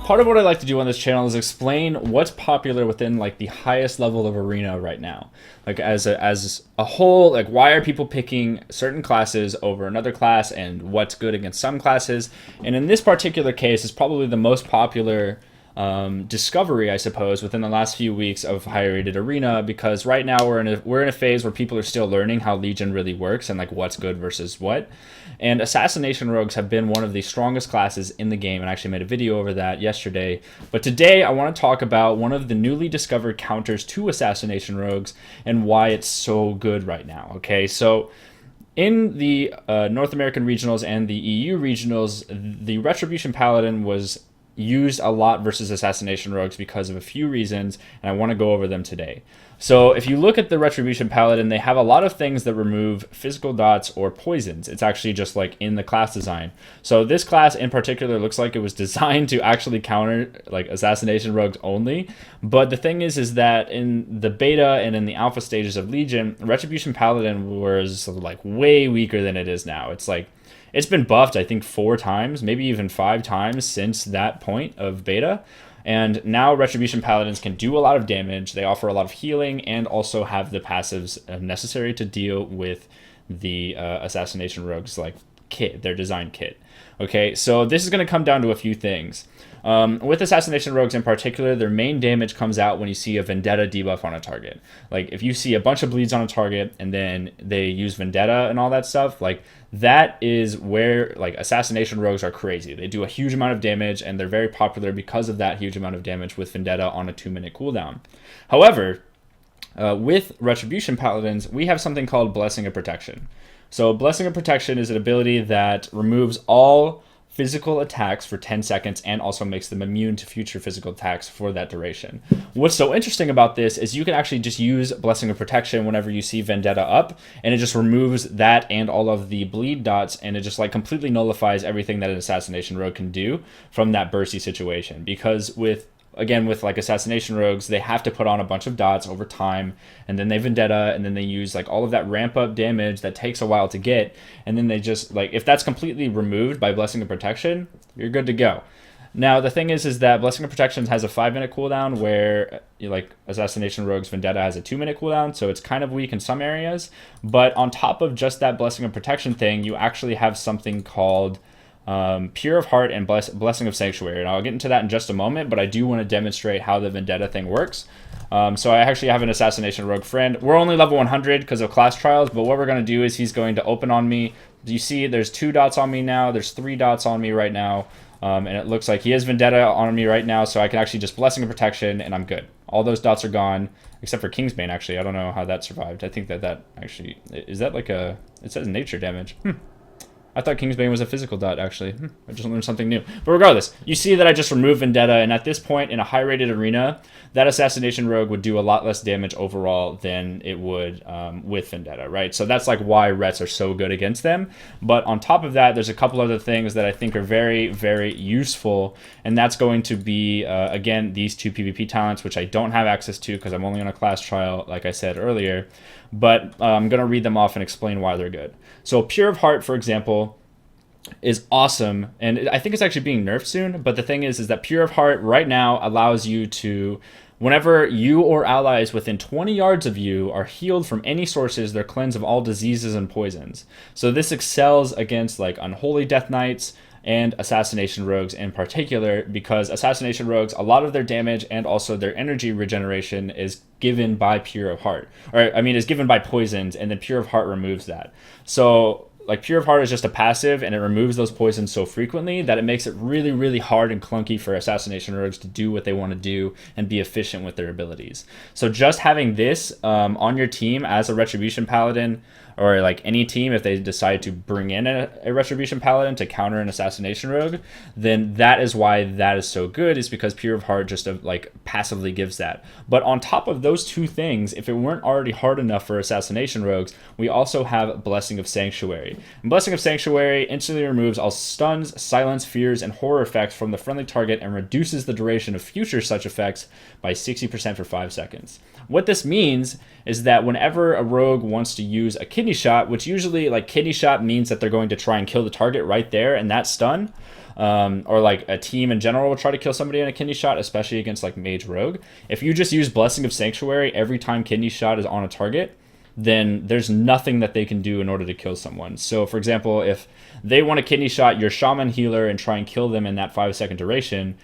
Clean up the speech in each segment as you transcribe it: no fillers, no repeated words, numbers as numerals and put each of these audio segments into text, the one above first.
part of what I like to do on this channel is explain what's popular within like the highest level of arena right now. Like as a whole, like why are people picking certain classes over another class and what's good against some classes. And in this particular case, it's probably the most popular discovery, I suppose, within the last few weeks of higher rated arena, because right now we're in a phase where people are still learning how Legion really works and like what's good versus what. And Assassination Rogues have been one of the strongest classes in the game, and I actually made a video over that yesterday. But today I want to talk about one of the newly discovered counters to Assassination Rogues and why it's so good right now. Okay, so in the North American regionals and the EU regionals, the Retribution Paladin was used a lot versus Assassination Rogues because of a few reasons, and I want to go over them today. So if you look at the Retribution Paladin, they have a lot of things that remove physical dots or poisons. It's actually just like in the class design. So this class in particular looks like it was designed to actually counter like Assassination Rogues only. But the thing is that in the beta and in the alpha stages of Legion, Retribution Paladin was like way weaker than it is now. It's been buffed, I think, 4 times, maybe even 5 times since that point of beta. And now Retribution Paladins can do a lot of damage. They offer a lot of healing and also have the passives necessary to deal with the Assassination Rogues like kit, their design kit. Okay, so this is going to come down to a few things. With Assassination Rogues in particular, their main damage comes out when you see a Vendetta debuff on a target. Like, if you see a bunch of bleeds on a target and then they use Vendetta and all that stuff, like, that is where, like, Assassination Rogues are crazy. They do a huge amount of damage, and they're very popular because of that huge amount of damage with Vendetta on a 2-minute cooldown. However, with Retribution Paladins, we have something called Blessing of Protection. So Blessing of Protection is an ability that removes all physical attacks for 10 seconds and also makes them immune to future physical attacks for that duration. What's so interesting about this is you can actually just use Blessing of Protection whenever you see Vendetta up, and it just removes that and all of the bleed dots, and it just like completely nullifies everything that an Assassination Rogue can do from that bursty situation. Because with like Assassination Rogues, they have to put on a bunch of dots over time, and then they Vendetta, and then they use like all of that ramp up damage that takes a while to get, and then they just like, if that's completely removed by Blessing of Protection, you're good to go. Now the thing is that Blessing of Protection has a 5-minute cooldown, where like Assassination Rogues Vendetta has a 2-minute cooldown, so it's kind of weak in some areas. But on top of just that Blessing of Protection thing, you actually have something called Pure of Heart and Blessing of Sanctuary, and I'll get into that in just a moment, but I do want to demonstrate how the Vendetta thing works. So I actually have an Assassination Rogue friend. We're only level 100 because of class trials, but what we're going to do is he's going to open on me. You see there's 2 dots on me now, there's 3 dots on me right now, and it looks like he has Vendetta on me right now, so I can actually just Blessing of Protection and I'm good. All those dots are gone, except for Kingsbane actually. I don't know how that survived. I think that actually, is that like it says nature damage. I thought Kingsbane was a physical dot, actually. I just learned something new. But regardless, you see that I just removed Vendetta, and at this point in a high-rated arena, that Assassination Rogue would do a lot less damage overall than it would with Vendetta, right? So that's like why Rets are so good against them. But on top of that, there's a couple other things that I think are very, very useful, and that's going to be, again, these 2 PvP talents, which I don't have access to because I'm only on a class trial, like I said earlier. But I'm going to read them off and explain why they're good. So Pure of Heart, for example, is awesome, and I think it's actually being nerfed soon, but the thing is that Pure of Heart right now allows you to, whenever you or allies within 20 yards of you are healed from any sources, they're cleansed of all diseases and poisons. So this excels against like Unholy Death Knights and Assassination Rogues in particular, because Assassination Rogues, a lot of their damage and also their energy regeneration is given by Pure of Heart. Or, I mean, is given by poisons, and then Pure of Heart removes that. So, like, Pure of Heart is just a passive, and it removes those poisons so frequently that it makes it really, really hard and clunky for Assassination Rogues to do what they want to do and be efficient with their abilities. So just having this on your team as a Retribution Paladin, or like any team, if they decide to bring in a Retribution Paladin to counter an Assassination Rogue, then that is why that is so good, is because Pure of Heart just like passively gives that. But on top of those 2 things, if it weren't already hard enough for Assassination Rogues, we also have Blessing of Sanctuary. And Blessing of Sanctuary instantly removes all stuns, silence, fears, and horror effects from the friendly target and reduces the duration of future such effects by 60% for 5 seconds. What this means is that whenever a rogue wants to use a kit kidney shot, which usually like kidney shot means that they're going to try and kill the target right there and that stun. Or like a team in general will try to kill somebody in a kidney shot, especially against like mage rogue. If you just use Blessing of Sanctuary every time kidney shot is on a target, then there's nothing that they can do in order to kill someone. So for example, if they want to kidney shot your shaman healer and try and kill them in that 5-second duration,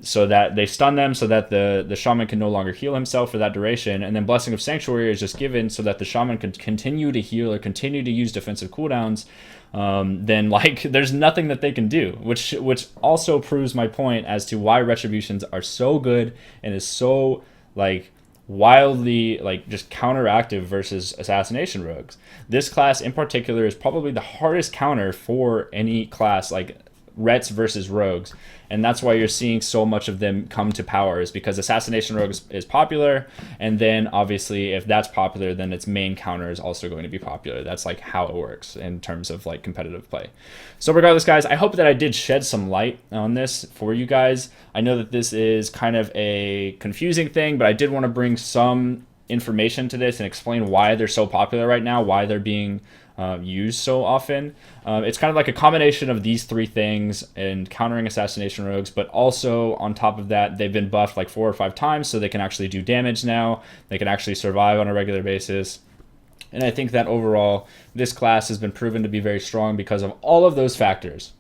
so that they stun them so that the shaman can no longer heal himself for that duration, and then Blessing of Sanctuary is just given so that the shaman can continue to heal or continue to use defensive cooldowns, then like there's nothing that they can do, which also proves my point as to why Retributions are so good and is so like wildly like just counteractive versus Assassination Rogues. This class in particular is probably the hardest counter for any class, like Rets versus Rogues, and that's why you're seeing so much of them come to power, is because Assassination Rogue is popular, and then obviously if that's popular, then its main counter is also going to be popular. That's like how it works in terms of like competitive play. So regardless, guys, I hope that I did shed some light on this for you guys. I know that this is kind of a confusing thing, but I did want to bring some information to this and explain why they're so popular right now, why they're being used so often. It's kind of like a combination of these three things and countering Assassination Rogues, but also on top of that, they've been buffed like 4 or 5 times, so they can actually do damage now. They can actually survive on a regular basis. And I think that overall, this class has been proven to be very strong because of all of those factors.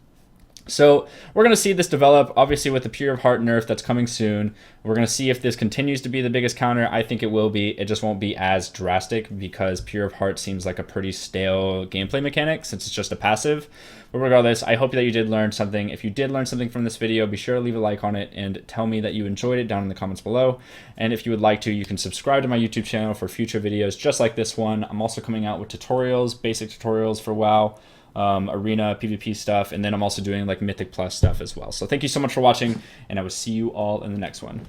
So we're going to see this develop, obviously, with the Pure of Heart nerf that's coming soon. We're going to see if this continues to be the biggest counter. I think it will be. It just won't be as drastic because Pure of Heart seems like a pretty stale gameplay mechanic since it's just a passive. But regardless, I hope that you did learn something. If you did learn something from this video, be sure to leave a like on it and tell me that you enjoyed it down in the comments below. And if you would like to, you can subscribe to my YouTube channel for future videos just like this one. I'm also coming out with tutorials, basic tutorials for WoW. Arena, PvP stuff, and then I'm also doing like Mythic Plus stuff as well. So thank you so much for watching, and I will see you all in the next one.